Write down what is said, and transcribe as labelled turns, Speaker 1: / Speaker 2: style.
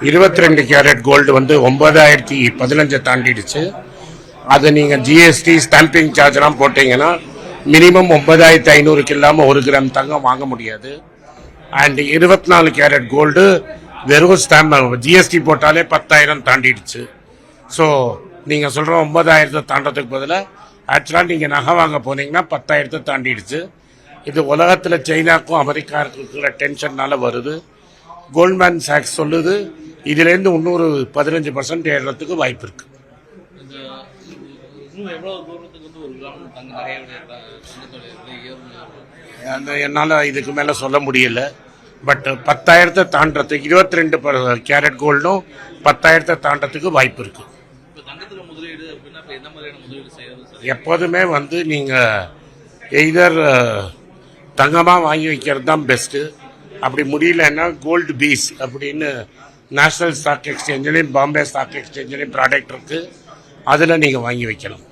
Speaker 1: 22 carat gold வந்து 9,015 தாண்டிடுச்சு. அது நீங்கள் ஜிஎஸ்டி ஸ்டாம்பிங் சார்ஜ்லாம் போட்டிங்கன்னா மினிமம் 9,500க்கு இல்லாமல் 1 கிராம் தங்கம் வாங்க முடியாது. அண்ட் 24 கேரட் கோல்டு வெறும் ஸ்டாம்ப் ஜிஎஸ்டி போட்டாலே 10,000 தாண்டிடுச்சு. ஸோ நீங்கள் சொல்கிற 9,000 தாண்டதுக்கு பதிலாக ஆக்சுவலாக நீங்கள் நகை வாங்க போனீங்கன்னா 10,000 தாண்டிடுச்சு. இது உலகத்தில் சைனாக்கும் அமெரிக்காவுக்கும் இருக்கிற டென்ஷன்னால வருது. கோல்ட்மேன் சாக்ஸ் சொல்லுது இதுலேருந்து இன்னொரு 15% ஏறதுக்கு வாய்ப்பு இருக்கு. என்னால் இதுக்கு மேலே சொல்ல முடியல. பட் 10,000 தாண்டதுக்கு 22 கேரட் கோல்டும் 10,000 தாண்டதுக்கு வாய்ப்பு இருக்கு. எப்போதுமே வந்து நீங்கள் எய்தர் தங்கமாக வாங்கி வைக்கிறது தான் பெஸ்ட்டு. அப்படி முடியலன்னா கோல்டு பீஸ் அப்படின்னு நேஷனல் ஸ்டாக் எக்ஸ்சேஞ்சிலையும் பாம்பே ஸ்டாக் எக்ஸ்சேஞ்சிலையும் ப்ராடக்ட் இருக்குது, அதில் நீங்கள் வாங்கி வைக்கலாம்.